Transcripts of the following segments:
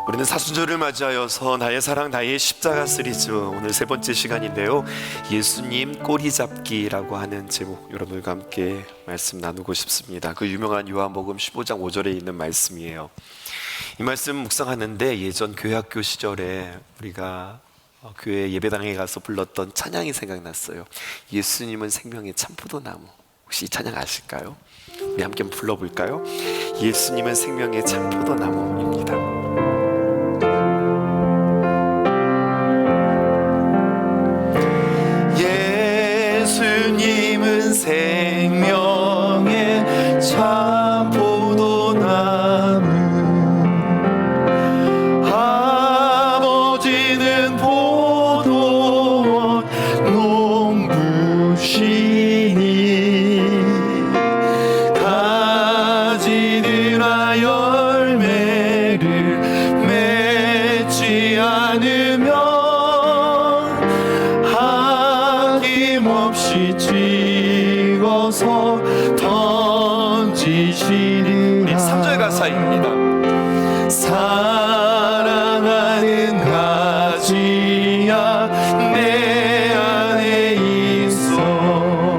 우리는 사순절을 맞이하여서 나의 사랑 나의 십자가 시리즈 오늘 세 번째 시간인데요, 예수님 꼬리잡기라고 하는 제목, 여러분과 함께 말씀 나누고 싶습니다. 그 유명한 요한복음 15장 5절에 있는 말씀이에요. 이 말씀 묵상하는데 예전 교회학교 시절에 우리가 교회 예배당에 가서 불렀던 찬양이 생각났어요. 예수님은 생명의 참포도나무. 혹시 이 찬양 아실까요? 우리 함께 한번 불러볼까요? 예수님은 생명의 참포도나무입니다. 예수님은 생명의 참포도나무, 아버지는 포도원 농부시니 가지들아 열매를 맺지 않으면 아낌없이 찍어서 던지시리라. 3절 가사입니다. 사랑하는 가지야 내 안에 있어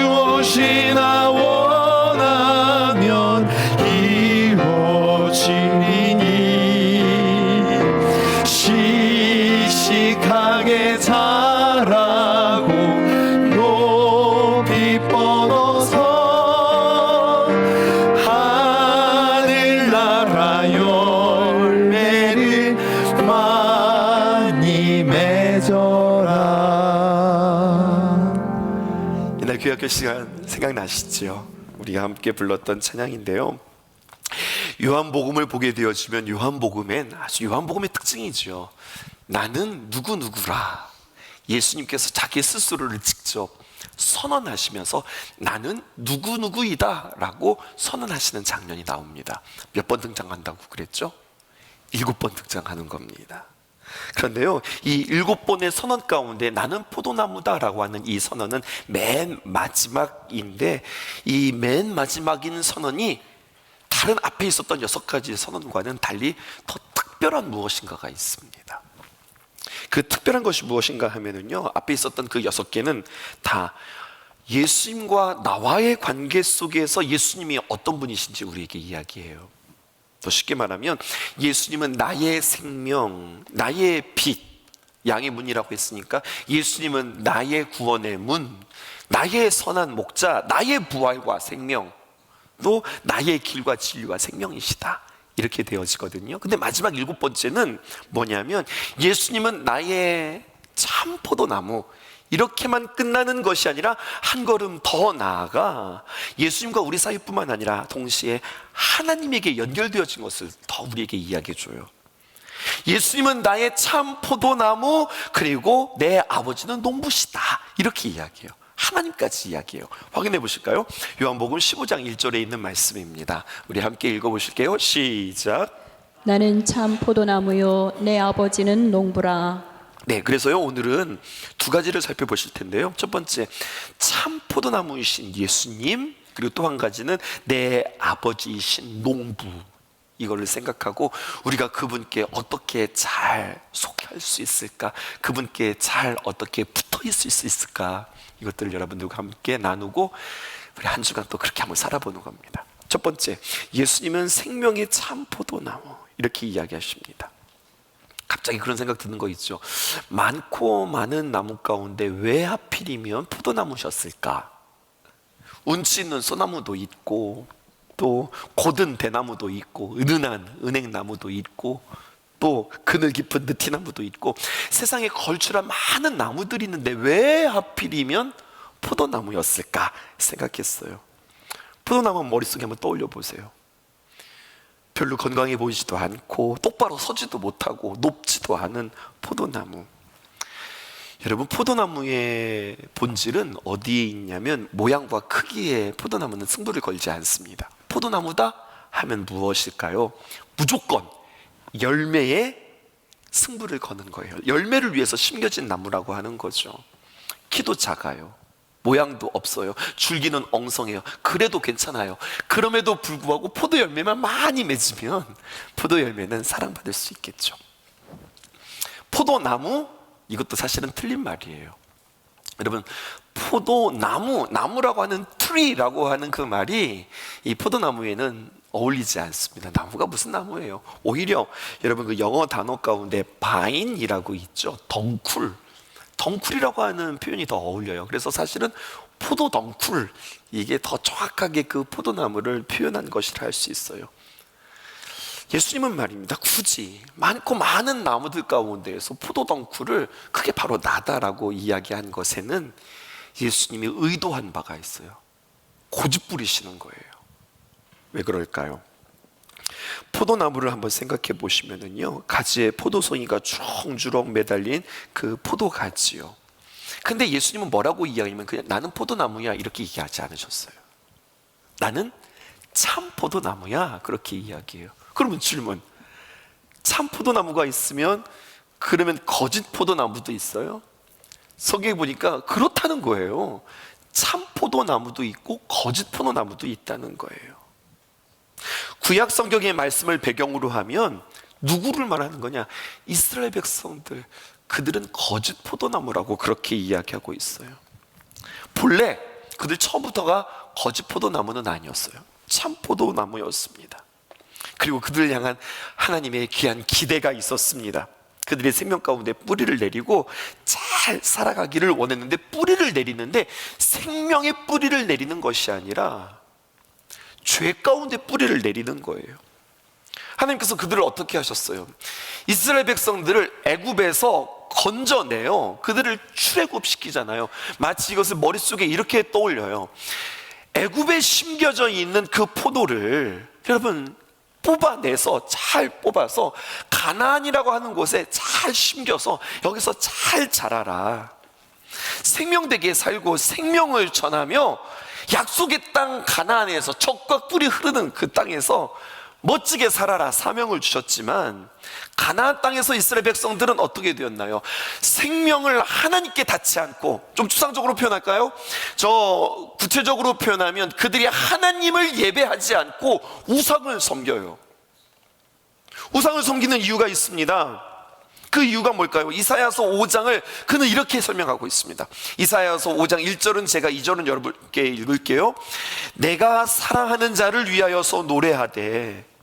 무엇이나 원하면 이루어지리니 씩씩하게 자라고 높이 뻗어서 하늘나라 열매를 많이 맺어라. 옛날 교회학교 시간 생각나시죠? 우리가 함께 불렀던 찬양인데요, 요한복음을 보게 되어지면 요한복음의 특징이죠. 나는 누구누구라. 예수님께서 자기 스스로를 직접 선언하시면서 나는 누구누구이다 라고 선언하시는 장면이 나옵니다. 몇 번 등장한다고 그랬죠? 7번 등장하는 겁니다. 그런데요, 이 7번의 선언 가운데 나는 포도나무다 라고 하는 이 선언은 맨 마지막인데, 이 맨 마지막인 선언이 다른 앞에 있었던 6가지 선언과는 달리 더 특별한 무엇인가가 있습니다. 그 특별한 것이 무엇인가 하면은요, 앞에 있었던 그 6개는 다 예수님과 나와의 관계 속에서 예수님이 어떤 분이신지 우리에게 이야기해요. 더 쉽게 말하면 예수님은 나의 생명, 나의 빛, 양의 문이라고 했으니까 예수님은 나의 구원의 문, 나의 선한 목자, 나의 부활과 생명, 또 나의 길과 진리와 생명이시다, 이렇게 되어지거든요. 근데 마지막 7번째는 뭐냐면 예수님은 나의 참 포도나무, 이렇게만 끝나는 것이 아니라 한 걸음 더 나아가 예수님과 우리 사이뿐만 아니라 동시에 하나님에게 연결되어진 것을 더 우리에게 이야기해줘요. 예수님은 나의 참 포도나무, 그리고 내 아버지는 농부시다, 이렇게 이야기해요. 하나님까지 이야기해요. 확인해 보실까요? 요한복음 15장 1절에 있는 말씀입니다. 우리 함께 읽어보실게요. 시작. 나는 참 포도나무요 내 아버지는 농부라. 네, 그래서요, 오늘은 2가지를 살펴보실 텐데요. 첫 번째, 참 포도나무이신 예수님, 그리고 또 한 가지는 내 아버지이신 농부, 이거를 생각하고 우리가 그분께 어떻게 잘 속할 수 있을까, 그분께 잘 어떻게 붙어 있을 수 있을까, 이것들을 여러분들과 함께 나누고 우리 한 주간 또 그렇게 한번 살아보는 겁니다. 첫 번째, 예수님은 생명의 참 포도나무, 이렇게 이야기하십니다. 갑자기 그런 생각 드는 거 있죠. 많고 많은 나무 가운데 왜 하필이면 포도나무셨을까? 운치 있는 소나무도 있고, 또 곧은 대나무도 있고, 은은한 은행나무도 있고, 또 그늘 깊은 느티나무도 있고, 세상에 걸출한 많은 나무들이 있는데 왜 하필이면 포도나무였을까 생각했어요. 포도나무 머릿속에 한번 떠올려 보세요. 별로 건강해 보이지도 않고 똑바로 서지도 못하고 높지도 않은 포도나무. 여러분, 포도나무의 본질은 어디에 있냐면 모양과 크기에 포도나무는 승부를 걸지 않습니다. 포도나무다 하면 무엇일까요? 무조건 열매에 승부를 거는 거예요. 열매를 위해서 심겨진 나무라고 하는 거죠. 키도 작아요. 모양도 없어요. 줄기는 엉성해요. 그래도 괜찮아요. 그럼에도 불구하고 포도 열매만 많이 맺으면 포도 열매는 사랑받을 수 있겠죠. 포도나무, 이것도 사실은 틀린 말이에요. 여러분, 포도나무, 나무라고 하는 tree라고 하는 그 말이 이 포도나무에는 어울리지 않습니다. 나무가 무슨 나무예요? 오히려 여러분 그 영어 단어 가운데 vine이라고 있죠. 덩쿨이라고 하는 표현이 더 어울려요. 그래서 사실은 포도 덩쿨, 이게 더 정확하게 그 포도나무를 표현한 것이라 할 수 있어요. 예수님은 말입니다, 굳이 많고 많은 나무들 가운데에서 포도 덩쿨을 그게 바로 나다라고 이야기한 것에는 예수님이 의도한 바가 있어요. 고집 부리시는 거예요. 왜 그럴까요? 포도나무를 한번 생각해 보시면은요, 가지에 포도송이가 주렁주렁 매달린 그 포도가지요. 근데 예수님은 뭐라고 이야기하면 그냥 나는 포도나무야 이렇게 얘기하지 않으셨어요. 나는 참 포도나무야 그렇게 이야기해요. 그러면 질문, 참 포도나무가 있으면 그러면 거짓 포도나무도 있어요? 성경에 보니까 그렇다는 거예요. 참 포도나무도 있고 거짓 포도나무도 있다는 거예요. 구약 성경의 말씀을 배경으로 하면 누구를 말하는 거냐? 이스라엘 백성들, 그들은 거짓 포도나무라고 그렇게 이야기하고 있어요. 본래 그들 처음부터가 거짓 포도나무는 아니었어요. 참 포도나무였습니다. 그리고 그들을 향한 하나님의 귀한 기대가 있었습니다. 그들의 생명 가운데 뿌리를 내리고 잘 살아가기를 원했는데, 뿌리를 내리는데 생명의 뿌리를 내리는 것이 아니라 죄 가운데 뿌리를 내리는 거예요. 하나님께서 그들을 어떻게 하셨어요? 이스라엘 백성들을 애굽에서 건져내요. 그들을 출애굽시키잖아요. 마치 이것을 머릿속에 이렇게 떠올려요. 애굽에 심겨져 있는 그 포도를 여러분 뽑아내서, 잘 뽑아서 가나안이라고 하는 곳에 잘 심겨서 여기서 잘 자라라. 생명되게 살고 생명을 전하며 약속의 땅 가나안에서 젖과 꿀이 흐르는 그 땅에서 멋지게 살아라 사명을 주셨지만, 가나안 땅에서 이스라엘 백성들은 어떻게 되었나요? 생명을 하나님께 닿지 않고, 좀 추상적으로 표현할까요? 저 구체적으로 표현하면 그들이 하나님을 예배하지 않고 우상을 섬겨요. 우상을 섬기는 이유가 있습니다. 그 이유가 뭘까요? 이사야서 5장을 그는 이렇게 설명하고 있습니다. 이사야서 5장 1절은 제가 2절은 여러분께 읽을게요. 내가 사랑하는 자를 위하여서 노래하되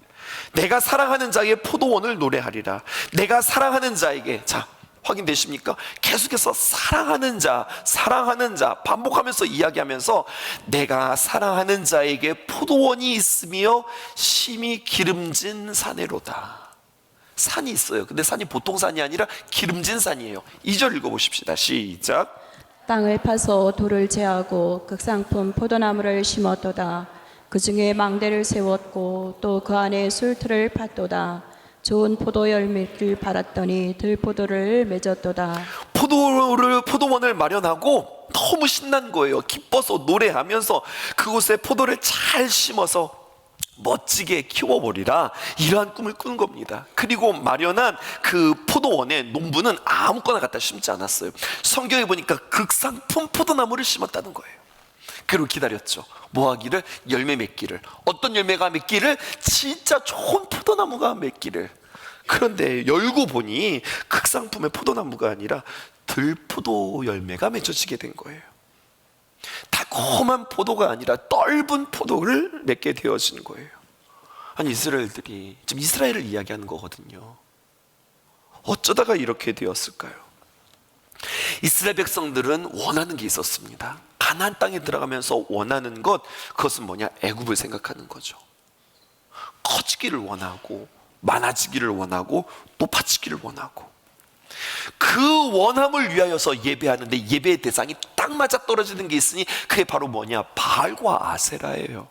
내가 사랑하는 자의 포도원을 노래하리라. 내가 사랑하는 자에게, 자 확인되십니까? 계속해서 사랑하는 자 반복하면서 이야기하면서 내가 사랑하는 자에게 포도원이 있으며 심히 기름진 산에로다. 산이 있어요. 근데 산이 보통 산이 아니라 기름진 산이에요. 2절 읽어보십시다. 시작. 땅을 파서 돌을 제하고 극상품 포도나무를 심었도다. 그 중에 망대를 세웠고 또 그 안에 술틀을 팠도다. 좋은 포도 열매를 팔았더니 들포도를 맺었도다. 포도원을 마련하고 너무 신난 거예요. 기뻐서 노래하면서 그곳에 포도를 잘 심어서 멋지게 키워버리라, 이러한 꿈을 꾼 겁니다. 그리고 마련한 그 포도원의 농부는 아무거나 갖다 심지 않았어요. 성경에 보니까 극상품 포도나무를 심었다는 거예요. 그리고 기다렸죠. 뭐 하기를? 열매 맺기를. 어떤 열매가 맺기를? 진짜 좋은 포도나무가 맺기를. 그런데 열고 보니 극상품의 포도나무가 아니라 들포도 열매가 맺어지게 된 거예요. 달콤한 포도가 아니라 떫은 포도를 맺게 되어진 거예요. 아니, 이스라엘들이 지금 이스라엘을 이야기하는 거거든요. 어쩌다가 이렇게 되었을까요? 이스라엘 백성들은 원하는 게 있었습니다. 가나안 땅에 들어가면서 원하는 것, 그것은 뭐냐? 애굽을 생각하는 거죠. 커지기를 원하고 많아지기를 원하고 높아지기를 원하고, 그 원함을 위하여서 예배하는데 예배의 대상이 딱 맞아 떨어지는 게 있으니 그게 바로 뭐냐? 바알과 아세라예요.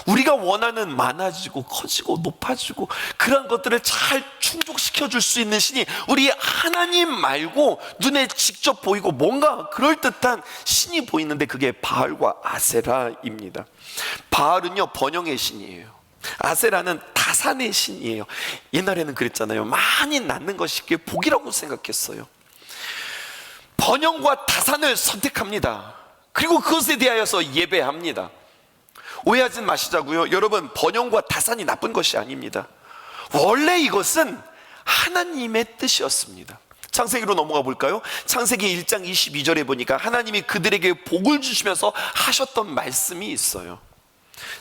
우리가 원하는 많아지고 커지고 높아지고 그런 것들을 잘 충족시켜 줄 수 있는 신이 우리 하나님 말고 눈에 직접 보이고 뭔가 그럴듯한 신이 보이는데 그게 바알과 아세라입니다. 바알은요 번영의 신이에요. 아세라는 다산의 신이에요. 옛날에는 그랬잖아요. 많이 낳는 것이 그게 복이라고 생각했어요. 번영과 다산을 선택합니다. 그리고 그것에 대하여서 예배합니다. 오해하지 마시자고요. 여러분, 번영과 다산이 나쁜 것이 아닙니다. 원래 이것은 하나님의 뜻이었습니다. 창세기로 넘어가 볼까요? 창세기 1장 22절에 보니까 하나님이 그들에게 복을 주시면서 하셨던 말씀이 있어요.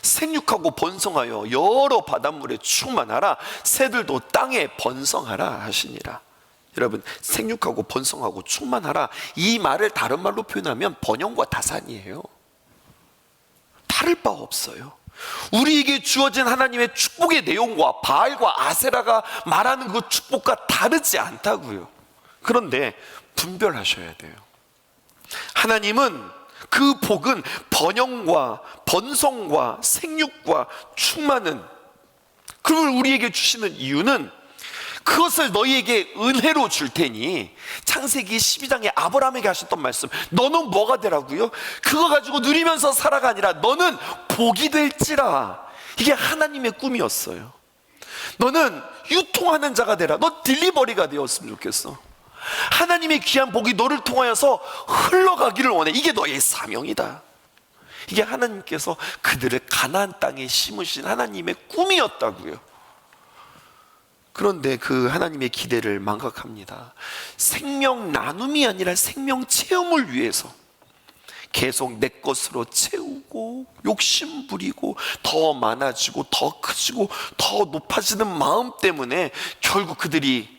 생육하고 번성하여 여러 바닷물에 충만하라, 새들도 땅에 번성하라 하시니라. 여러분, 생육하고 번성하고 충만하라, 이 말을 다른 말로 표현하면 번영과 다산이에요. 다를 바 없어요. 우리에게 주어진 하나님의 축복의 내용과 바알과 아세라가 말하는 그 축복과 다르지 않다고요. 그런데 분별하셔야 돼요. 하나님은 그 복은 번영과 번성과 생육과 충만은, 그걸 우리에게 주시는 이유는 그것을 너희에게 은혜로 줄 테니, 창세기 12장에 아브라함에게 하셨던 말씀, 너는 뭐가 되라고요? 그거 가지고 누리면서 살아가 아니라 너는 복이 될지라. 이게 하나님의 꿈이었어요. 너는 유통하는 자가 되라. 너 딜리버리가 되었으면 좋겠어. 하나님의 귀한 복이 너를 통하여서 흘러가기를 원해. 이게 너의 사명이다. 이게 하나님께서 그들을 가나안 땅에 심으신 하나님의 꿈이었다고요. 그런데 그 하나님의 기대를 망각합니다. 생명 나눔이 아니라 생명 체험을 위해서 계속 내 것으로 채우고 욕심 부리고 더 많아지고 더 커지고 더 높아지는 마음 때문에 결국 그들이,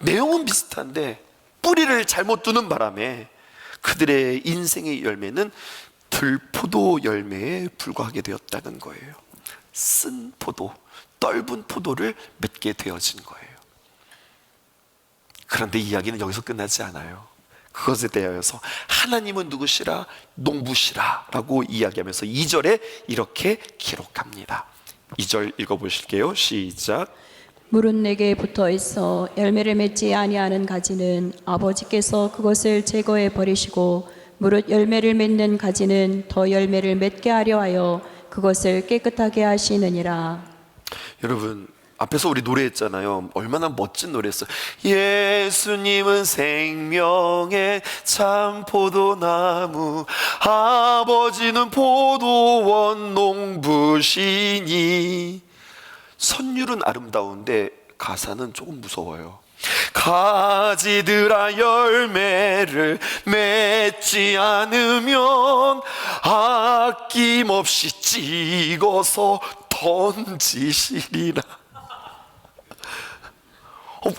내용은 비슷한데 뿌리를 잘못 두는 바람에 그들의 인생의 열매는 들포도 열매에 불과하게 되었다는 거예요. 쓴 포도, 떫은 포도를 맺게 되어진 거예요. 그런데 이야기는 여기서 끝나지 않아요. 그것에 대하여서 하나님은 누구시라? 농부시라 라고 이야기하면서 2절에 이렇게 기록합니다. 2절 읽어보실게요. 시작. 물은 내게 붙어 있어 열매를 맺지 아니하는 가지는 아버지께서 그것을 제거해 버리시고, 무릇 열매를 맺는 가지는 더 열매를 맺게 하려 하여 그것을 깨끗하게 하시느니라. 여러분, 앞에서 우리 노래했잖아요. 얼마나 멋진 노래였어요. 예수님은 생명의 참 포도나무, 아버지는 포도원 농부시니. 선율은 아름다운데 가사는 조금 무서워요. 가지들아 열매를 맺지 않으면 아낌없이 찍어서 던지시리라.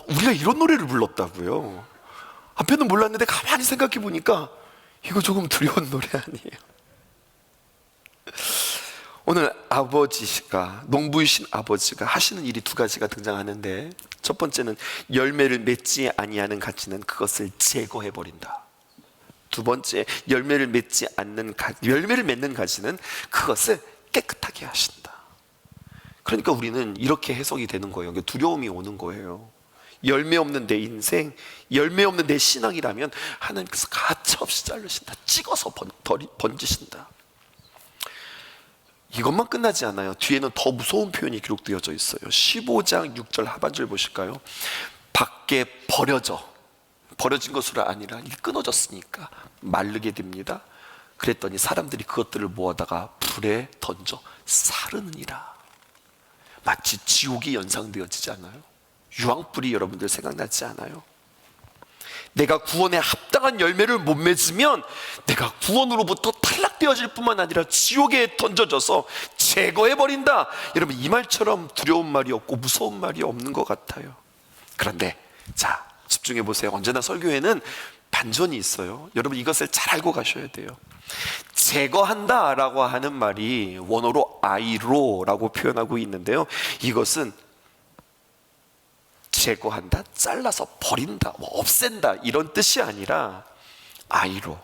우리가 이런 노래를 불렀다고요? 앞에는 몰랐는데 가만히 생각해 보니까 이거 조금 두려운 노래 아니에요? 오늘 아버지가, 농부이신 아버지가 하시는 일이 두 가지가 등장하는데, 첫 번째는 열매를 맺지 아니하는 가지는 그것을 제거해 버린다. 두 번째, 열매를 맺지 않는 열매를 맺는 가지는 그것을 깨끗하게 하신다. 그러니까 우리는 이렇게 해석이 되는 거예요. 두려움이 오는 거예요. 열매 없는 내 인생, 열매 없는 내 신앙이라면 하나님께서 가차없이 자르신다. 찍어서 번지신다. 이것만 끝나지 않아요. 뒤에는 더 무서운 표현이 기록되어져 있어요. 15장 6절 하반절 보실까요? 밖에 버려진 것으로 아니라 끊어졌으니까 마르게 됩니다. 그랬더니 사람들이 그것들을 모아다가 불에 던져 사르느니라. 마치 지옥이 연상되어지지 않아요? 유황불이 여러분들 생각나지 않아요? 내가 구원에 합당한 열매를 못 맺으면 내가 구원으로부터 탈락되어질 뿐만 아니라 지옥에 던져져서 제거해버린다. 여러분, 이 말처럼 두려운 말이 없고 무서운 말이 없는 것 같아요. 그런데 자, 집중해 보세요. 언제나 설교에는 반전이 있어요. 여러분, 이것을 잘 알고 가셔야 돼요. 제거한다 라고 하는 말이 원어로 아이로라고 표현하고 있는데요, 이것은 제거한다, 잘라서 버린다, 없앤다 이런 뜻이 아니라 아이로.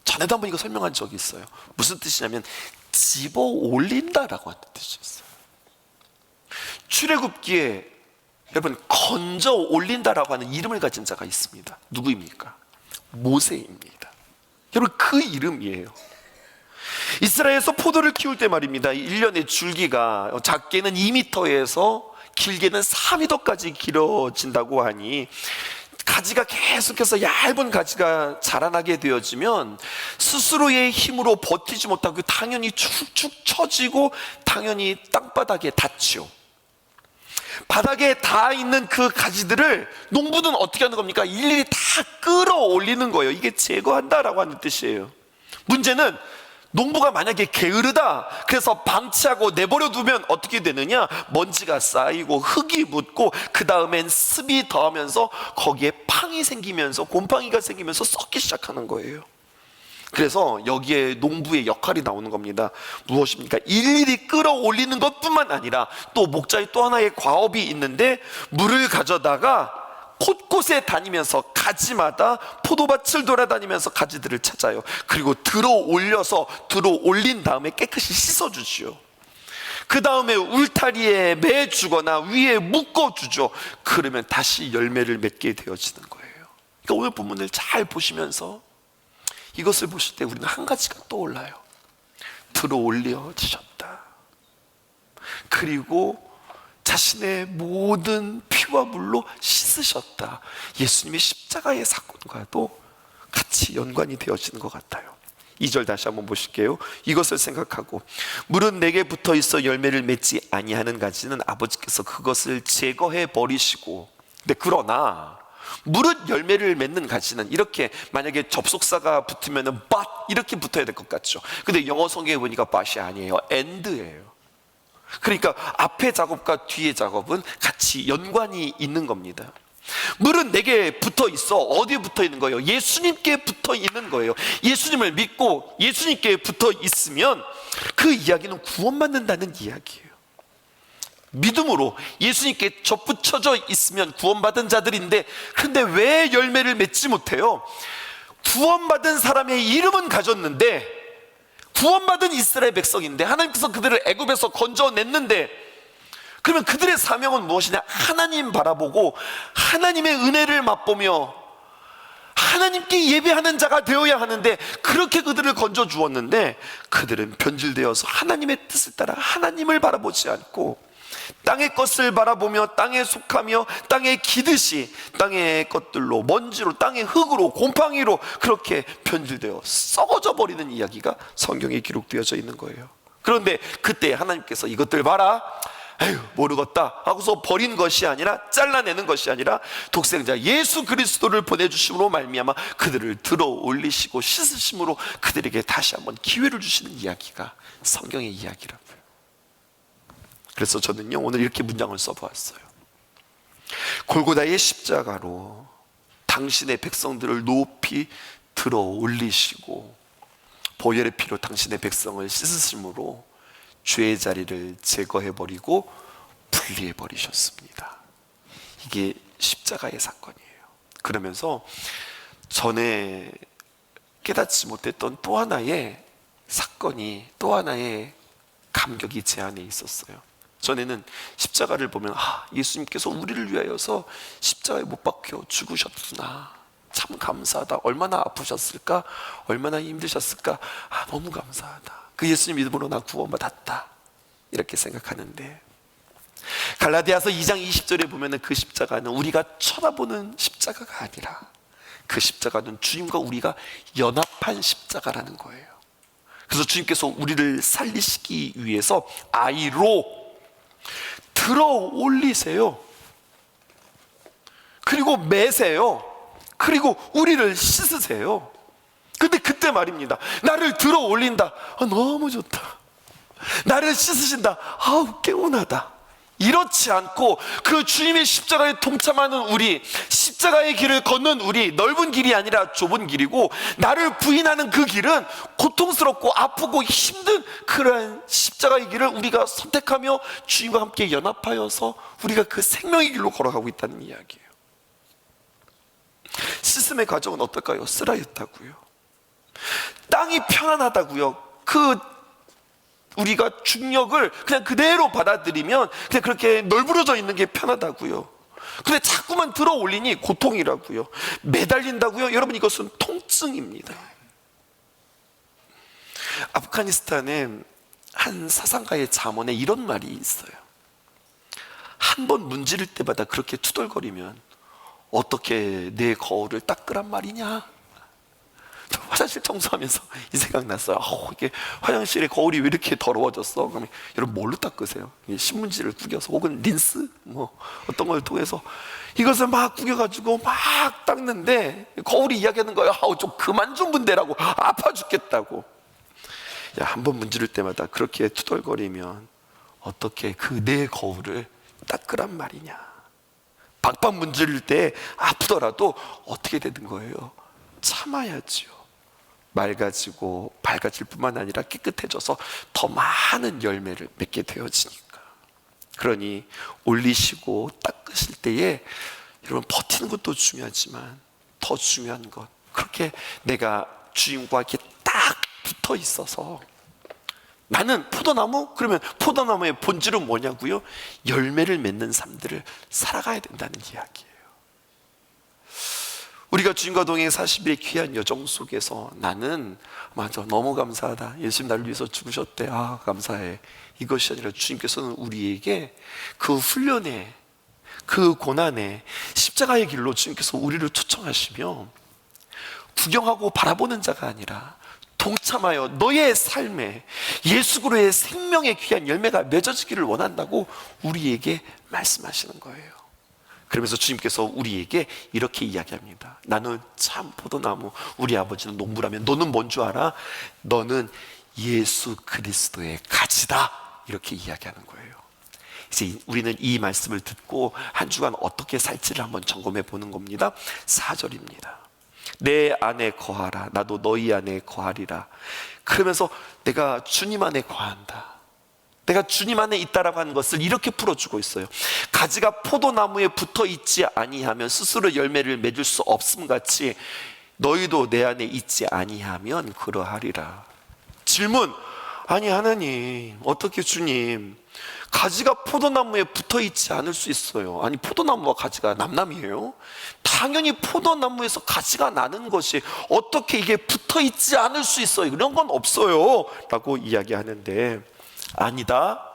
전에도 한번 이거 설명한 적이 있어요. 무슨 뜻이냐면 집어 올린다라고 하는 뜻이었어요. 출애굽기에 여러분 건져 올린다라고 하는 이름을 가진 자가 있습니다. 누구입니까? 모세입니다. 여러분, 그 이름이에요. 이스라엘에서 포도를 키울 때 말입니다, 1년의 줄기가 작게는 2m에서 길게는 4m까지 길어진다고 하니 가지가 계속해서 얇은 가지가 자라나게 되어지면 스스로의 힘으로 버티지 못하고 당연히 축축 처지고 당연히 땅바닥에 닿죠. 바닥에 닿아 있는 그 가지들을 농부는 어떻게 하는 겁니까? 일일이 다 끌어올리는 거예요. 이게 제거한다라고 하는 뜻이에요. 문제는 농부가 만약에 게으르다 그래서 방치하고 내버려 두면 어떻게 되느냐? 먼지가 쌓이고 흙이 묻고 그 다음엔 습이 더하면서 거기에 팡이 생기면서 곰팡이가 생기면서 썩기 시작하는 거예요. 그래서 여기에 농부의 역할이 나오는 겁니다. 무엇입니까? 일일이 끌어올리는 것뿐만 아니라 또 목자의 또 하나의 과업이 있는데, 물을 가져다가 곳곳에 다니면서 가지마다 포도밭을 돌아다니면서 가지들을 찾아요. 그리고 들어올린 다음에 깨끗이 씻어주지요. 그 다음에 울타리에 매주거나 위에 묶어주죠. 그러면 다시 열매를 맺게 되어지는 거예요. 그러니까 오늘 본문을 잘 보시면서 이것을 보실 때 우리는 한 가지가 떠올라요. 들어올려지셨다. 그리고 자신의 모든 피와 물로 씻으셨다. 예수님의 십자가의 사건과도 같이 연관이 되어지는 것 같아요. 2절 다시 한번 보실게요. 이것을 생각하고 물은 내게 붙어 있어 열매를 맺지 아니하는 가지는 아버지께서 그것을 제거해 버리시고, 근데 그러나 물은 열매를 맺는 가지는, 이렇게 만약에 접속사가 붙으면은 but 이렇게 붙어야 될 것 같죠. 근데 영어 성경에 보니까 but이 아니에요. and예요. 그러니까 앞에 작업과 뒤의 작업은 같이 연관이 있는 겁니다. 물은 내게 붙어 있어. 어디에 붙어 있는 거예요? 예수님께 붙어 있는 거예요. 예수님을 믿고 예수님께 붙어 있으면 그 이야기는 구원받는다는 이야기예요. 믿음으로 예수님께 접붙여져 있으면 구원받은 자들인데, 그런데 왜 열매를 맺지 못해요? 구원받은 사람의 이름은 가졌는데, 구원받은 이스라엘 백성인데, 하나님께서 그들을 애굽에서 건져냈는데, 그러면 그들의 사명은 무엇이냐? 하나님 바라보고 하나님의 은혜를 맛보며 하나님께 예배하는 자가 되어야 하는데, 그렇게 그들을 건져 주었는데 그들은 변질되어서 하나님의 뜻을 따라 하나님을 바라보지 않고 땅의 것을 바라보며 땅에 속하며 땅에 기듯이 땅의 것들로, 먼지로, 땅의 흙으로, 곰팡이로 그렇게 변질되어 썩어져 버리는 이야기가 성경에 기록되어져 있는 거예요. 그런데 그때 하나님께서 이것들 봐라, 에휴 모르겠다 하고서 버린 것이 아니라, 잘라내는 것이 아니라 독생자 예수 그리스도를 보내주심으로 말미암아 그들을 들어 올리시고 씻으심으로 그들에게 다시 한번 기회를 주시는 이야기가 성경의 이야기라고요. 그래서 저는요 오늘 이렇게 문장을 써보았어요. 골고다의 십자가로 당신의 백성들을 높이 들어 올리시고 보혈의 피로 당신의 백성을 씻으심으로 죄의 자리를 제거해버리고 분리해버리셨습니다. 이게 십자가의 사건이에요. 그러면서 전에 깨닫지 못했던 또 하나의 사건이, 또 하나의 감격이 제 안에 있었어요. 전에는 십자가를 보면 예수님께서 우리를 위하여서 십자가에 못 박혀 죽으셨구나, 참 감사하다, 얼마나 아프셨을까, 얼마나 힘드셨을까, 너무 감사하다, 그 예수님 믿음으로 나 구원받았다, 이렇게 생각하는데, 갈라디아서 2장 20절에 보면 그 십자가는 우리가 쳐다보는 십자가가 아니라 그 십자가는 주님과 우리가 연합한 십자가라는 거예요. 그래서 주님께서 우리를 살리시기 위해서 아이로 들어 올리세요. 그리고 매세요. 그리고 우리를 씻으세요. 근데 그때 말입니다. 나를 들어 올린다. 너무 좋다. 나를 씻으신다. 개운하다. 이렇지 않고 그 주님의 십자가에 동참하는 우리, 십자가의 길을 걷는 우리, 넓은 길이 아니라 좁은 길이고, 나를 부인하는 그 길은 고통스럽고 아프고 힘든 그러한 십자가의 길을 우리가 선택하며 주님과 함께 연합하여서 우리가 그 생명의 길로 걸어가고 있다는 이야기예요. 씻음의 과정은 어떨까요? 쓰라렸다고요. 땅이 편안하다고요. 우리가 중력을 그냥 그대로 받아들이면 그냥 그렇게 널브러져 있는 게 편하다고요. 근데 자꾸만 들어 올리니 고통이라고요. 매달린다고요. 여러분, 이것은 통증입니다. 아프가니스탄에 한 사상가의 잠언에 이런 말이 있어요. 한 번 문지를 때마다 그렇게 투덜거리면 어떻게 내 거울을 닦으란 말이냐? 화장실 청소하면서 이 생각 났어요. 이게 화장실에 거울이 왜 이렇게 더러워졌어? 그러면 여러분 뭘로 닦으세요? 신문지를 구겨서 혹은 린스 뭐 어떤 걸 통해서 이것을 막 구겨가지고 막 닦는데 거울이 이야기하는 거예요. 좀 그만 좀 문대라고, 아파 죽겠다고. 야, 한 번 문지를 때마다 그렇게 투덜거리면 어떻게 그 내 거울을 닦으란 말이냐? 박박 문지를 때 아프더라도 어떻게 되는 거예요? 참아야지요. 맑아지고 밝아질 뿐만 아니라 깨끗해져서 더 많은 열매를 맺게 되어지니까. 그러니 올리시고 닦으실 때에 여러분 버티는 것도 중요하지만 더 중요한 것, 그렇게 내가 주님과 이렇게 딱 붙어 있어서 나는 포도나무? 그러면 포도나무의 본질은 뭐냐고요? 열매를 맺는 삶들을 살아가야 된다는 이야기예요. 우리가 주님과 동행 40일의 귀한 여정 속에서 나는 맞아, 너무 감사하다, 예수님 나를 위해서 죽으셨대, 감사해, 이것이 아니라 주님께서는 우리에게 그 훈련에, 그 고난에, 십자가의 길로 주님께서 우리를 초청하시며 구경하고 바라보는 자가 아니라 동참하여 너의 삶에 예수 그리스도의 생명의 귀한 열매가 맺어지기를 원한다고 우리에게 말씀하시는 거예요. 그러면서 주님께서 우리에게 이렇게 이야기합니다. 나는 참 포도나무, 우리 아버지는 농부라면 너는 뭔 줄 알아? 너는 예수 그리스도의 가지다, 이렇게 이야기하는 거예요. 이제 우리는 이 말씀을 듣고 한 주간 어떻게 살지를 한번 점검해 보는 겁니다. 4절입니다. 내 안에 거하라, 나도 너희 안에 거하리라. 그러면서 내가 주님 안에 거한다, 내가 주님 안에 있다라고 하는 것을 이렇게 풀어주고 있어요. 가지가 포도나무에 붙어 있지 아니하면 스스로 열매를 맺을 수 없음 같이 너희도 내 안에 있지 아니하면 그러하리라. 질문, 아니 하나님, 어떻게 주님, 가지가 포도나무에 붙어 있지 않을 수 있어요? 아니 포도나무와 가지가 남남이에요? 당연히 포도나무에서 가지가 나는 것이 어떻게 이게 붙어 있지 않을 수 있어요? 이런 건 없어요 라고 이야기하는데, 아니다,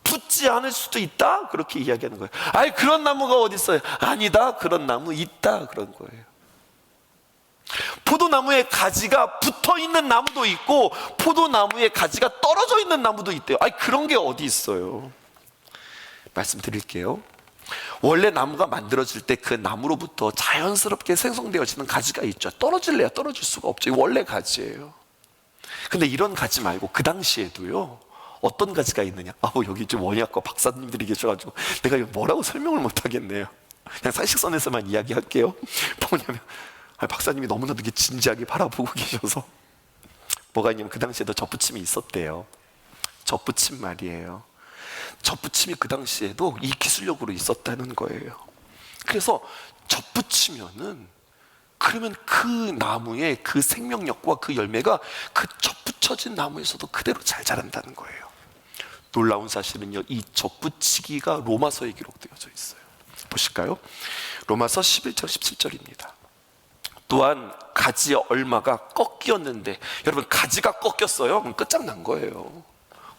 붙지 않을 수도 있다, 그렇게 이야기하는 거예요. 아니 그런 나무가 어디 있어요? 아니다, 그런 나무 있다, 그런 거예요. 포도나무에 가지가 붙어 있는 나무도 있고 포도나무에 가지가 떨어져 있는 나무도 있대요. 아니 그런 게 어디 있어요? 말씀드릴게요. 원래 나무가 만들어질 때 그 나무로부터 자연스럽게 생성되어지는 가지가 있죠. 떨어질래야 떨어질 수가 없죠. 이게 원래 가지예요. 근데 이런 가지 말고 그 당시에도요, 어떤 가지가 있느냐? 여기 좀 원예학과 박사님들이 계셔가지고 내가 이거 뭐라고 설명을 못 하겠네요. 그냥 상식선에서만 이야기할게요. 뭐냐면 박사님이 너무나도 이렇게 진지하게 바라보고 계셔서 뭐가 있냐면, 그 당시에도 젖붙임이 있었대요. 젖붙임 말이에요. 젖붙임이 그 당시에도 이 기술력으로 있었다는 거예요. 그래서 젖붙이면은, 그러면 그 나무의 그 생명력과 그 열매가 그 젖붙여진 나무에서도 그대로 잘 자란다는 거예요. 놀라운 사실은요, 이 젖붙이기가 로마서에 기록되어져 있어요. 보실까요? 로마서 11장 17절입니다. 또한 가지의 얼마가 꺾였는데, 여러분 가지가 꺾였어요? 그럼 끝장난 거예요.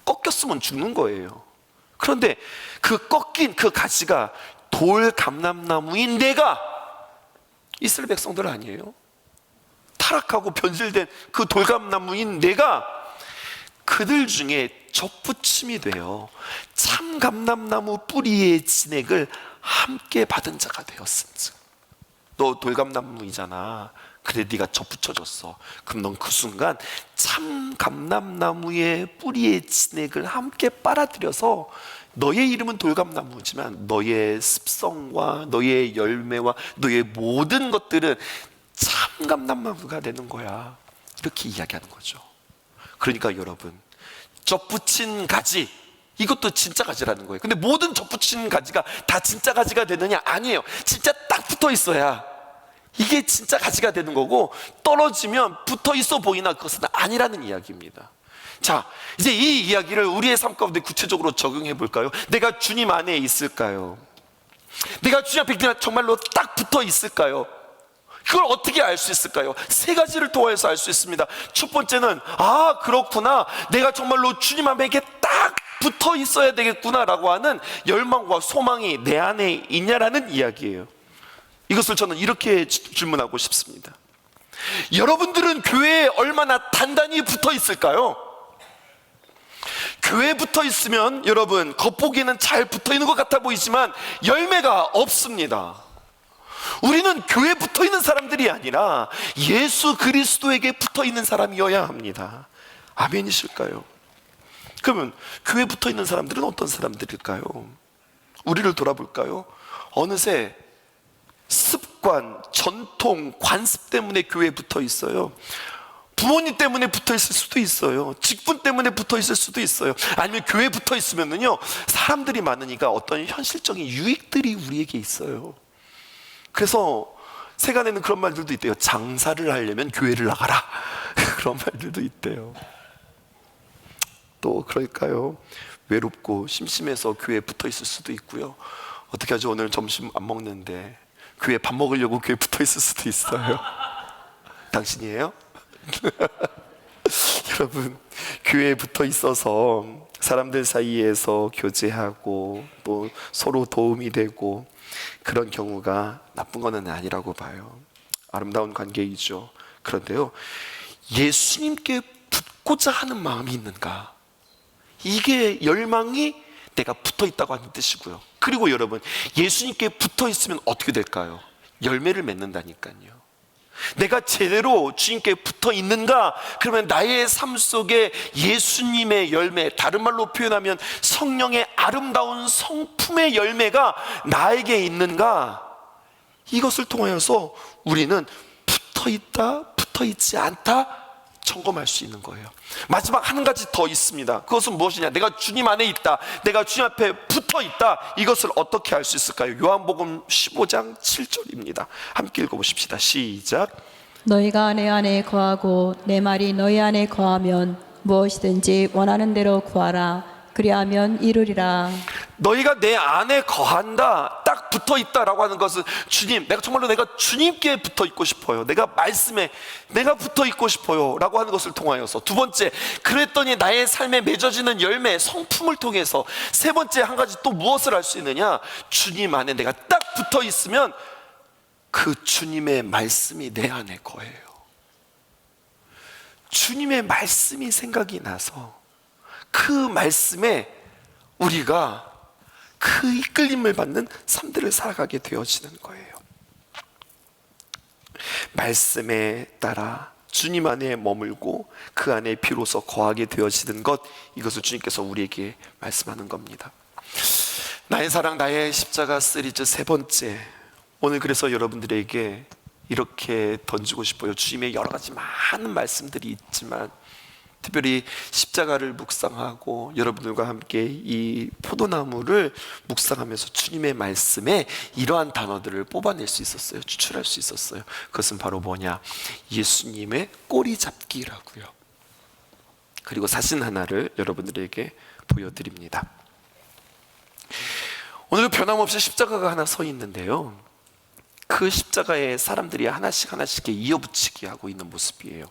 꺾였으면 죽는 거예요. 그런데 그 꺾인 그 가지가 돌감람나무인 내가, 이스라엘 백성들 아니에요? 타락하고 변질된 그 돌감나무인 내가 그들 중에 젖붙임이 되어 참 감람나무 뿌리의 진액을 함께 받은 자가 되었음즉. 너 돌감나무이잖아. 그래 네가 젖붙여졌어. 그럼 넌 그 순간 참 감람나무의 뿌리의 진액을 함께 빨아들여서, 너의 이름은 돌감나무지만 너의 습성과 너의 열매와 너의 모든 것들은 참 감람나무가 되는 거야. 이렇게 이야기하는 거죠. 그러니까 여러분, 젖붙인 가지, 이것도 진짜 가지라는 거예요. 근데 모든 젖붙인 가지가 다 진짜 가지가 되느냐? 아니에요. 진짜 딱 붙어 있어야 이게 진짜 가지가 되는 거고, 떨어지면 붙어 있어 보이나 그것은 아니라는 이야기입니다. 자, 이제 이 이야기를 우리의 삶 가운데 구체적으로 적용해 볼까요? 내가 주님 안에 있을까요? 내가 주님 앞에 그냥 정말로 딱 붙어 있을까요? 그걸 어떻게 알 수 있을까요? 세 가지를 통해서 알 수 있습니다. 첫 번째는, 그렇구나, 내가 정말로 주님 앞에 이렇게 딱 붙어 있어야 되겠구나 라고 하는 열망과 소망이 내 안에 있냐라는 이야기예요. 이것을 저는 이렇게 질문하고 싶습니다. 여러분들은 교회에 얼마나 단단히 붙어 있을까요? 교회에 붙어 있으면 여러분 겉보기에는 잘 붙어 있는 것 같아 보이지만 열매가 없습니다. 우리는 교회에 붙어 있는 사람들이 아니라 예수 그리스도에게 붙어 있는 사람이어야 합니다. 아멘이실까요? 그러면 교회에 붙어 있는 사람들은 어떤 사람들일까요? 우리를 돌아볼까요? 어느새 습관, 전통, 관습 때문에 교회에 붙어 있어요. 부모님 때문에 붙어 있을 수도 있어요. 직분 때문에 붙어 있을 수도 있어요. 아니면 교회에 붙어 있으면요, 사람들이 많으니까 어떤 현실적인 유익들이 우리에게 있어요. 그래서 세간에는 그런 말들도 있대요. 장사를 하려면 교회를 나가라. 그런 말들도 있대요. 또 그럴까요? 외롭고 심심해서 교회에 붙어 있을 수도 있고요. 어떻게 하죠? 오늘 점심 안 먹는데 교회 밥 먹으려고 교회에 붙어 있을 수도 있어요. 당신이에요? 여러분, 교회에 붙어 있어서 사람들 사이에서 교제하고 또 서로 도움이 되고 그런 경우가 나쁜 것은 아니라고 봐요. 아름다운 관계이죠. 그런데요, 예수님께 붙고자 하는 마음이 있는가? 이게 열망이 내가 붙어 있다고 하는 뜻이고요. 그리고 여러분, 예수님께 붙어 있으면 어떻게 될까요? 열매를 맺는다니까요. 내가 제대로 주님께 붙어 있는가? 그러면 나의 삶 속에 예수님의 열매, 다른 말로 표현하면 성령의 아름다운 성품의 열매가 나에게 있는가? 이것을 통하여서 우리는 붙어 있다, 붙어 있지 않다 점검할 수 있는 거예요. 마지막 한 가지 더 있습니다. 그것은 무엇이냐? 내가 주님 안에 있다, 내가 주님 앞에 붙어 있다. 이것을 어떻게 알 수 있을까요? 요한복음 15장 7절입니다. 함께 읽어보십시다. 시작. 너희가 내 안에 거하고 내 말이 너희 안에 거하면 무엇이든지 원하는 대로 구하라. 그리하면 이루리라. 너희가 내 안에 거한다, 딱 붙어 있다라고 하는 것은 주님, 내가 정말로 내가 주님께 붙어 있고 싶어요, 내가 말씀에 내가 붙어 있고 싶어요 라고 하는 것을 통하여서, 두 번째, 그랬더니 나의 삶에 맺어지는 열매, 성품을 통해서, 세 번째 한 가지 또 무엇을 할 수 있느냐? 주님 안에 내가 딱 붙어 있으면 그 주님의 말씀이 내 안에 거해요. 주님의 말씀이 생각이 나서 그 말씀에 우리가 그 이끌림을 받는 삶들을 살아가게 되어지는 거예요. 말씀에 따라 주님 안에 머물고 그 안에 비로소 거하게 되어지는 것, 이것을 주님께서 우리에게 말씀하는 겁니다. 나의 사랑, 나의 십자가 시리즈 세 번째, 오늘 그래서 여러분들에게 이렇게 던지고 싶어요. 주님의 여러 가지 많은 말씀들이 있지만 특별히 십자가를 묵상하고 여러분들과 함께 이 포도나무를 묵상하면서 주님의 말씀에 이러한 단어들을 뽑아낼 수 있었어요. 추출할 수 있었어요. 그것은 바로 뭐냐? 예수님의 꼬리 잡기라고요. 그리고 사진 하나를 여러분들에게 보여드립니다. 오늘 변함없이 십자가가 하나 서 있는데요, 그 십자가에 사람들이 하나씩 하나씩 이어붙이기 하고 있는 모습이에요.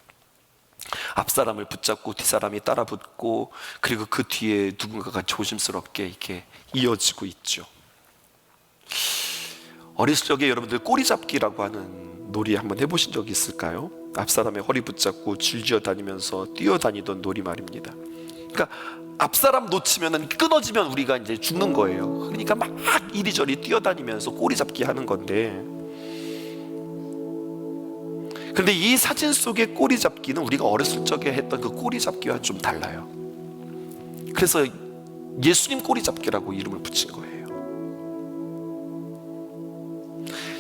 앞사람을 붙잡고 뒷사람이 따라 붙고, 그리고 그 뒤에 누군가가 조심스럽게 이렇게 이어지고 있죠. 어렸을 적에 여러분들 꼬리잡기라고 하는 놀이 한번 해보신 적이 있을까요? 앞사람의 허리 붙잡고 줄지어 다니면서 뛰어다니던 놀이 말입니다. 그러니까 앞사람 놓치면 끊어지면 우리가 이제 죽는 거예요. 그러니까 막 이리저리 뛰어다니면서 꼬리잡기 하는 건데, 그런데 이 사진 속의 꼬리잡기는 우리가 어렸을 적에 했던 그 꼬리잡기와 좀 달라요. 그래서 예수님 꼬리잡기라고 이름을 붙인 거예요.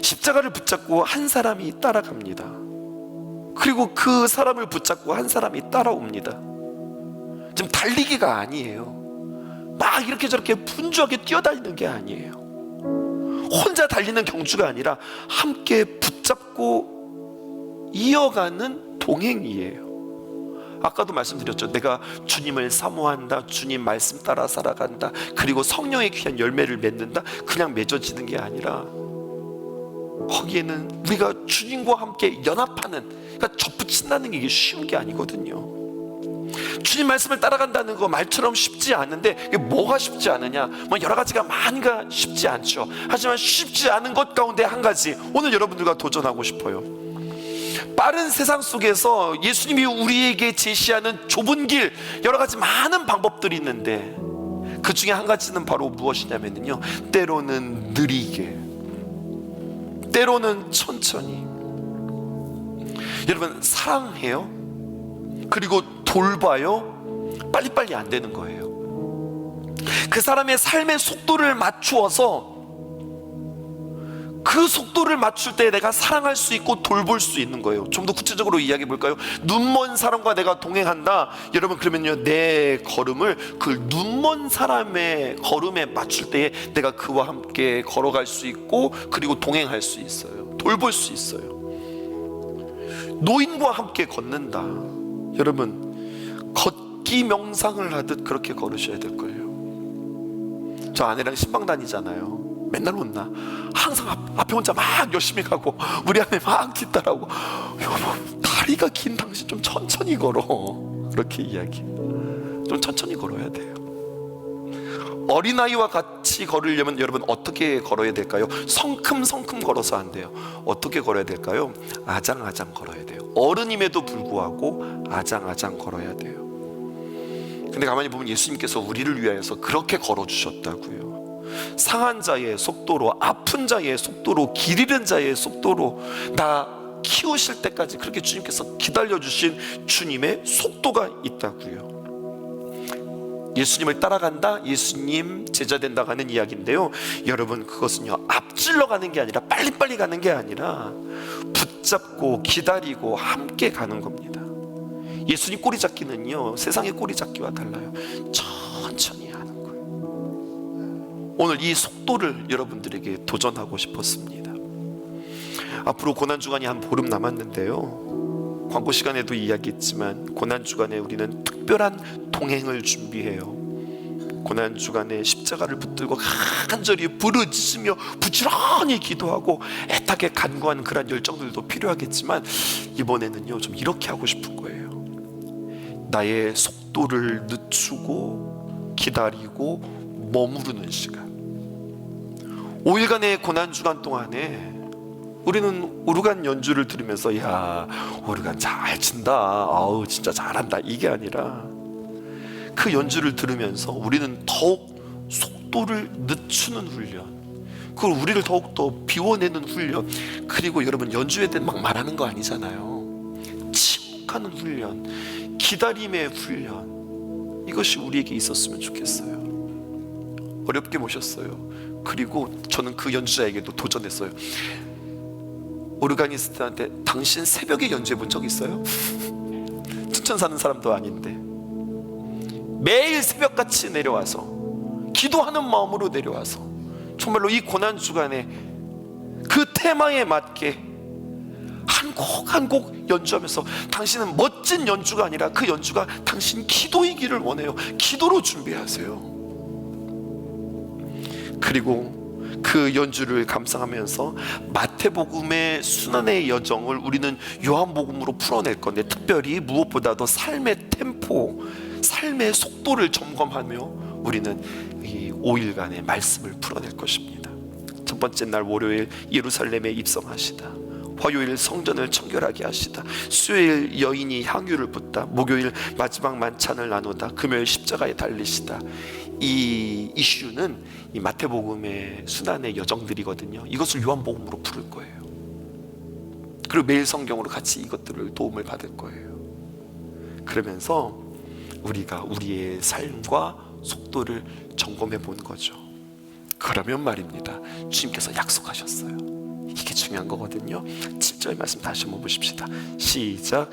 십자가를 붙잡고 한 사람이 따라갑니다. 그리고 그 사람을 붙잡고 한 사람이 따라옵니다. 지금 달리기가 아니에요. 막 이렇게 저렇게 분주하게 뛰어다니는 게 아니에요. 혼자 달리는 경주가 아니라 함께 붙잡고 이어가는 동행이에요. 아까도 말씀드렸죠. 내가 주님을 사모한다, 주님 말씀 따라 살아간다, 그리고 성령의 귀한 열매를 맺는다. 그냥 맺어지는 게 아니라 거기에는 우리가 주님과 함께 연합하는, 그러니까 접붙인다는 게 이게 쉬운 게 아니거든요. 주님 말씀을 따라간다는 거 말처럼 쉽지 않은데, 이게 뭐가 쉽지 않으냐? 뭐 여러 가지가 많이가 쉽지 않죠. 하지만 쉽지 않은 것 가운데 한 가지, 오늘 여러분들과 도전하고 싶어요. 빠른 세상 속에서 예수님이 우리에게 제시하는 좁은 길, 여러 가지 많은 방법들이 있는데 그 중에 한 가지는 바로 무엇이냐면요, 때로는 느리게, 때로는 천천히. 여러분, 사랑해요? 그리고 돌봐요? 빨리빨리 안 되는 거예요. 그 사람의 삶의 속도를 맞추어서 그 속도를 맞출 때 내가 사랑할 수 있고 돌볼 수 있는 거예요. 좀 더 구체적으로 이야기해 볼까요? 눈먼 사람과 내가 동행한다. 여러분, 그러면요, 내 걸음을 그 눈먼 사람의 걸음에 맞출 때에 내가 그와 함께 걸어갈 수 있고, 그리고 동행할 수 있어요. 돌볼 수 있어요. 노인과 함께 걷는다. 여러분, 걷기 명상을 하듯 그렇게 걸으셔야 될걸요. 저 아내랑 신방 다니잖아요. 맨날 혼나. 항상 앞에 혼자 막 열심히 가고 우리 아내 막 뒤따라오고, 여보, 다리가 긴 당신 좀 천천히 걸어. 그렇게 이야기. 좀 천천히 걸어야 돼요. 어린아이와 같이 걸으려면 여러분 어떻게 걸어야 될까요? 성큼성큼 걸어서 안 돼요. 어떻게 걸어야 될까요? 아장아장 걸어야 돼요. 어른임에도 불구하고 아장아장 걸어야 돼요. 근데 가만히 보면 예수님께서 우리를 위하여서 그렇게 걸어주셨다고요. 상한 자의 속도로, 아픈 자의 속도로, 길 잃은 자의 속도로 나 키우실 때까지 그렇게 주님께서 기다려주신 주님의 속도가 있다고요. 예수님을 따라간다, 예수님 제자 된다 하는 이야기인데요, 여러분, 그것은요, 앞질러 가는 게 아니라, 빨리빨리 가는 게 아니라 붙잡고 기다리고 함께 가는 겁니다. 예수님 꼬리 잡기는요, 세상의 꼬리 잡기와 달라요. 천천히 하는 거예요. 오늘 이 속도를 여러분들에게 도전하고 싶었습니다. 앞으로 고난주간이 한 보름 남았는데요, 광고 시간에도 이야기했지만 고난주간에 우리는 특별한 동행을 준비해요. 고난주간에 십자가를 붙들고 간절히 부르짖으며 부지런히 기도하고 애타게 간구하는 그런 열정들도 필요하겠지만, 이번에는요, 좀 이렇게 하고 싶은 거예요. 나의 속도를 늦추고 기다리고 머무르는 시간. 5일간의 고난주간 동안에 우리는 오르간 연주를 들으면서, 야, 오르간 잘 친다, 아우 진짜 잘한다, 이게 아니라 그 연주를 들으면서 우리는 더욱 속도를 늦추는 훈련, 그걸 우리를 더욱더 비워내는 훈련, 그리고 여러분, 연주에 대해 막 말하는 거 아니잖아요. 침묵하는 훈련, 기다림의 훈련, 이것이 우리에게 있었으면 좋겠어요. 어렵게 모셨어요. 그리고 저는 그 연주자에게도 도전했어요. 오르가니스트한테 당신 새벽에 연주해 본 적 있어요? 춘천 사는 사람도 아닌데 매일 새벽같이 내려와서 기도하는 마음으로 내려와서 정말로 이 고난주간에 그 테마에 맞게 한 곡 한 곡 연주하면서, 당신은 멋진 연주가 아니라 그 연주가 당신 기도이기를 원해요. 기도로 준비하세요. 그리고 그 연주를 감상하면서 마태복음의 순환의 여정을 우리는 요한복음으로 풀어낼 건데, 특별히 무엇보다도 삶의 템포, 삶의 속도를 점검하며 우리는 이 5일간의 말씀을 풀어낼 것입니다. 첫 번째 날 월요일 예루살렘에 입성하시다, 화요일 성전을 청결하게 하시다, 수요일 여인이 향유를 붓다, 목요일 마지막 만찬을 나누다, 금요일 십자가에 달리시다. 이 이슈는 이 마태복음의 순환의 여정들이거든요. 이것을 요한복음으로 풀을 거예요. 그리고 매일 성경으로 같이 이것들을 도움을 받을 거예요. 그러면서 우리가 우리의 삶과 속도를 점검해 본 거죠. 그러면 말입니다, 주님께서 약속하셨어요. 이게 중요한 거거든요. 7절 말씀 다시 한번 보십시다. 시작.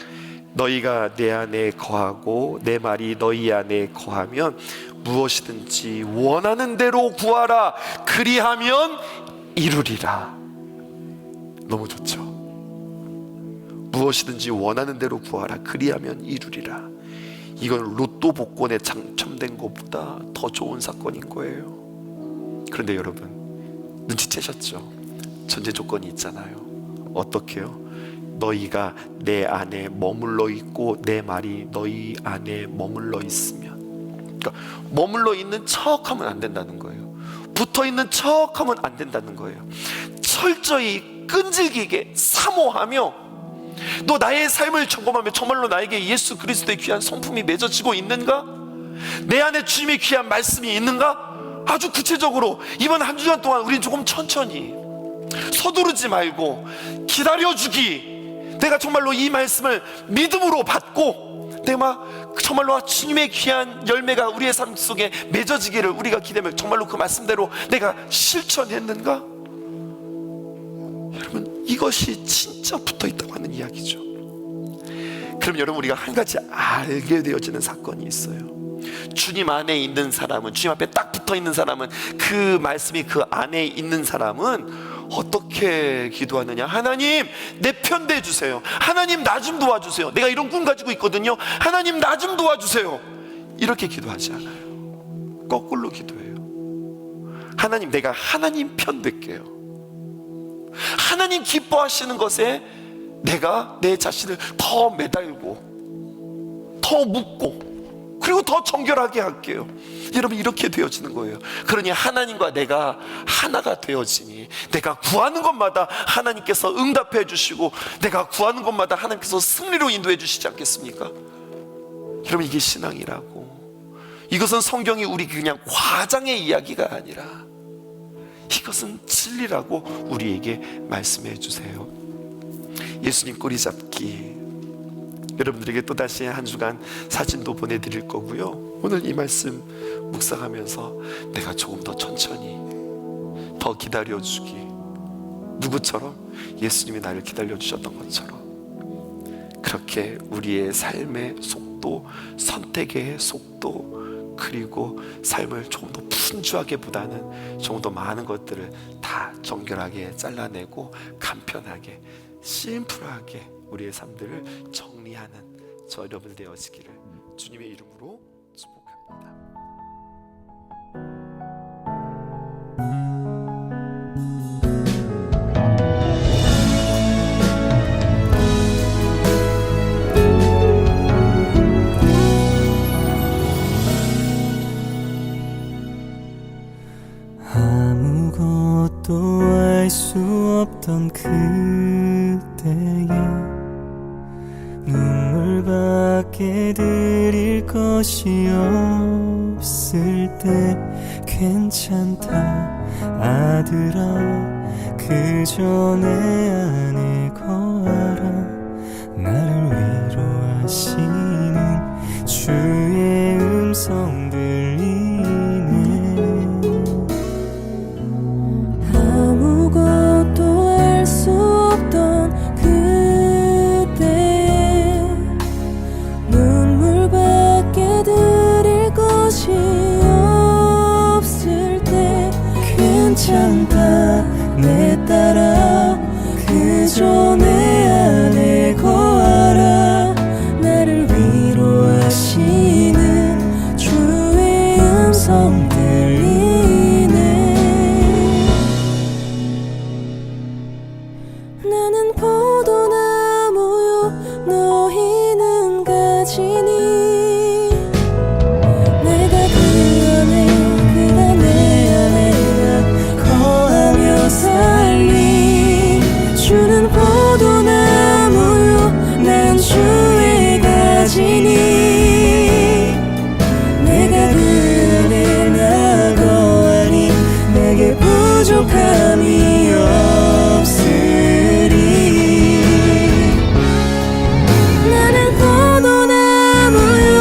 너희가 내 안에 거하고 내 말이 너희 안에 거하면 무엇이든지 원하는 대로 구하라, 그리하면 이루리라. 너무 좋죠. 무엇이든지 원하는 대로 구하라, 그리하면 이루리라. 이건 로또 복권에 당첨된 것보다 더 좋은 사건인 거예요. 그런데 여러분, 눈치채셨죠? 전제 조건이 있잖아요. 어떻게요? 너희가 내 안에 머물러 있고 내 말이 너희 안에 머물러 있으면. 그러니까 머물러 있는 척하면 안 된다는 거예요. 붙어 있는 척하면 안 된다는 거예요. 철저히 끈질기게 사모하며, 너 나의 삶을 점검하며 정말로 나에게 예수 그리스도의 귀한 성품이 맺어지고 있는가? 내 안에 주님의 귀한 말씀이 있는가? 아주 구체적으로 이번 한 주간 동안 우린 조금 천천히, 서두르지 말고 기다려주기, 내가 정말로 이 말씀을 믿음으로 받고 내가 정말로 주님의 귀한 열매가 우리의 삶 속에 맺어지기를 우리가 기대하며 정말로 그 말씀대로 내가 실천했는가? 여러분, 이것이 진짜 붙어있다고 하는 이야기죠. 그럼 여러분, 우리가 한 가지 알게 되어지는 사건이 있어요. 주님 안에 있는 사람은, 주님 앞에 딱 붙어있는 사람은, 그 말씀이 그 안에 있는 사람은 어떻게 기도하느냐? 하나님, 내 편 대주세요. 하나님, 나 좀 도와주세요. 내가 이런 꿈 가지고 있거든요. 하나님, 나 좀 도와주세요. 이렇게 기도하지 않아요. 거꾸로 기도해요. 하나님, 내가 하나님 편 될게요. 하나님 기뻐하시는 것에 내가 내 자신을 더 매달고 더 묻고 그리고 더 정결하게 할게요. 여러분, 이렇게 되어지는 거예요. 그러니 하나님과 내가 하나가 되어지니 내가 구하는 것마다 하나님께서 응답해 주시고 내가 구하는 것마다 하나님께서 승리로 인도해 주시지 않겠습니까? 여러분, 이게 신앙이라고. 이것은 성경이 우리 그냥 과장의 이야기가 아니라 이것은 진리라고 우리에게 말씀해 주세요. 예수님 꼬리 잡기, 여러분들에게 또다시 한 주간 사진도 보내드릴 거고요. 오늘 이 말씀 묵상하면서 내가 조금 더 천천히, 더 기다려주기, 누구처럼? 예수님이 나를 기다려주셨던 것처럼 그렇게 우리의 삶의 속도, 선택의 속도, 그리고 삶을 조금 더 분주하게 보다는 조금 더 많은 것들을 다 정결하게 잘라내고 간편하게, 심플하게 우리의 삶들을 정리하는 저 여러분 되어지기를 주님의 이름으로 축복합니다. 아무것도 알 수 없던 그때에 눈물밖에 드릴 것이 없을 때 괜찮다 아들아, 그저 내 안에 거하라. 나를 위로하시는 주의 음성 들리네. 아무것도 알 수 없던 그때에 눈물밖에 드릴 것이 없을 때 괜찮다 내 딸아, 그저 내 안에 거하라. 나를 위로하시는 주의 음성 들리네. 나는 포도나무요 너희는 가지니 내가 그 안에 그가 내 안에 나 거하며 살리. 주는 포도나무요 난 주의 가지니 내가 그 안에 나 거하니 내게 부족함이 없으리. 나는 포도나무요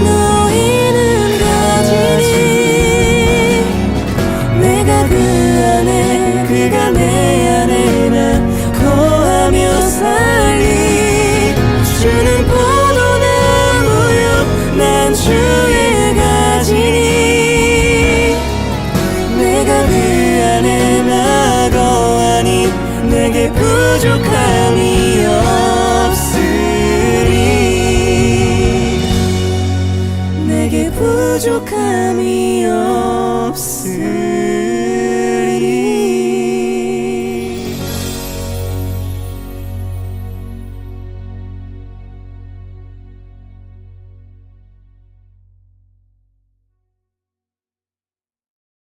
너희는 가지니 내가 그 안에 그가 내 안에 나 거하며 살리. 주는 포도나무요 난 주의 가지니 내가 그 안에 나 거하니 내게 부족함이 없으리. 내게 부족함이 없으리.